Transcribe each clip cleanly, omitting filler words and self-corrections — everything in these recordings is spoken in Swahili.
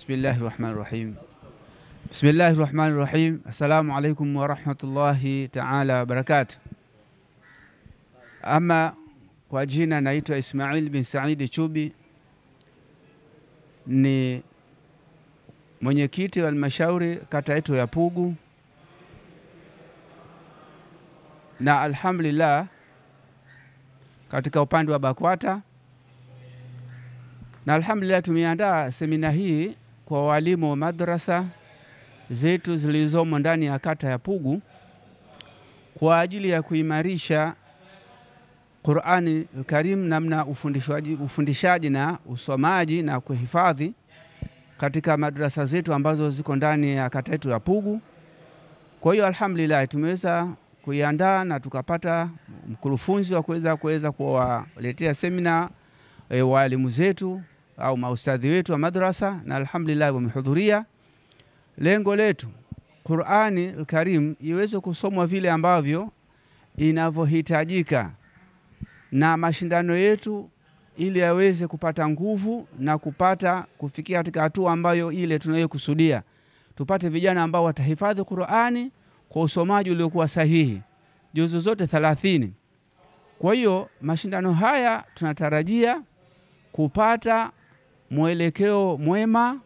Bismillahirrahmanirrahim. Bismillahirrahmanirrahim. Assalamu alaikum wa rahmatullahi ta'ala wa barakatuh. Ama kwa jina naitwa Ismail bin Saidi Chubi, ni mwenyekiti wa halmashauri kata yetu ya Pugu, na alhamdulillah katika upande wa BAKWATA, na alhamdulillah tumeandaa semina hii kwa walimu wa madrasa zetu zilizomo ndani ya kata ya Pugu kwa ajili ya kuimarisha Qur'ani Karim, namna ufundishaji na usomaji na kuhifadhi katika madrasa zetu ambazo ziko ndani ya kata yetu ya Pugu. Kwa hiyo alhamdulillah tumeweza kuiandaa na tukapata mkurufunzi wa kuweza kuwaletea semina walimu zetu au maustadhi wetu wa madrasa, na alhamdulillah wamehudhuria. Lengo letu Qur'ani al-Karim iweze kusomwa vile ambavyo inavyohitajika na mashindano yetu, ili yaweze kupata nguvu na kufikia katika hatua ambayo ile tunayokusudia. Tupate vijana ambao watahifadhi Qur'ani kwa usomaji uliokuwa sahihi, juzu zote 30. Kwa hiyo mashindano haya tunatarajia kupata mwelekeo mwema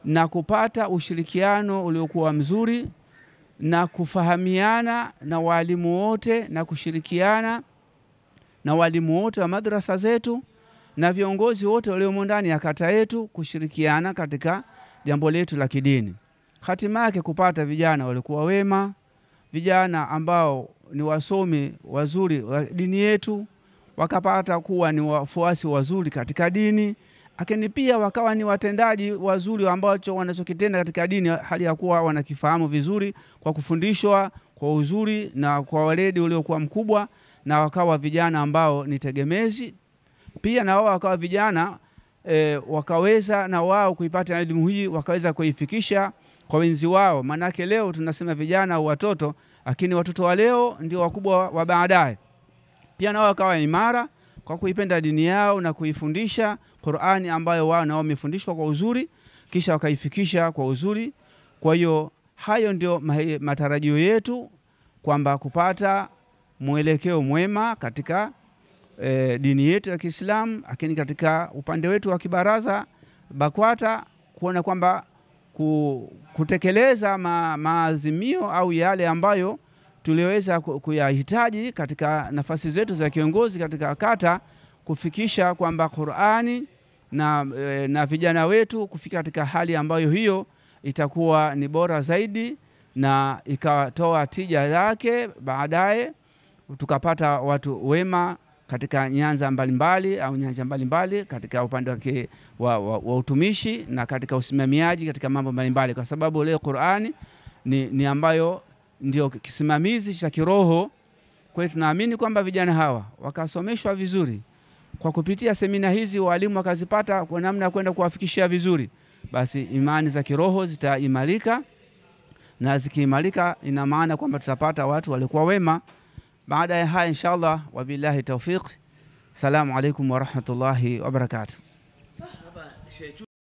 na kupata ushirikiano uliokuwa mzuri na kufahamiana na walimu wote na kushirikiana na walimu wote wa madrasa zetu na viongozi wote walio ndani ya kata yetu, kushirikiana katika jambo letu la kidini. Hatima yake kupata vijana walikuwa wema, vijana ambao ni wasomi wazuri wa dini yetu, wakapata kuwa ni wafuasi wazuri katika dini, lakini pia wakawa ni watendaji wazuri ambao wanachokitenda katika dini hali ya kuwa wanakifahamu vizuri kwa kufundishwa kwa uzuri na kwa weledi uliokuwa mkubwa, na wakawa vijana ambao ni tegemezi. Pia na wao wakawa vijana wakaweza na wao kuipata elimu hii, wakaweza kuifikisha kwa wenzi wao. Manake leo tunasema vijana au watoto, lakini watoto wa leo ndio wakubwa wa baadaye. Pia na wao wakawa imara kwa kuipenda dini yao na kuifundisha Qur'ani ambayo wao nao wamefundishwa kwa uzuri, kisha wakaifikisha kwa uzuri. Kwa hiyo hayo ndio matarajio yetu, kwamba kupata mwelekeo mwema katika dini yetu ya Kiislamu, lakini katika upande wetu wa kibaraza BAKWATA kuona kwamba kutekeleza maazimio au yale ambayo tuliweza kuyahitaji katika nafasi zetu za kiongozi katika kata, kufikisha kwamba Qur'ani na vijana wetu kufika katika hali ambayo hiyo itakuwa ni bora zaidi na ikatoa tija yake. Baadaye tukapata watu wema katika nyanja mbalimbali katika upande wa utumishi na katika usimamiaji katika mambo mbalimbali, kwa sababu leo Qur'ani ni ambayo ndio kisimamizi cha kiroho. Kwa hiyo tunaamini kwamba vijana hawa wakasomeshwa vizuri kwa kupitia semina hizi, walimu wakazipata kwa namna kwenda kuwafikishia vizuri, basi imani za kiroho zitaimarika, na zikiimarika ina maana kwamba tutapata watu walikuwa wema. Baada ya haya inshallah, wabillahi tawfiq. Salamu alaikum wa rahmatullahi wa barakatuh.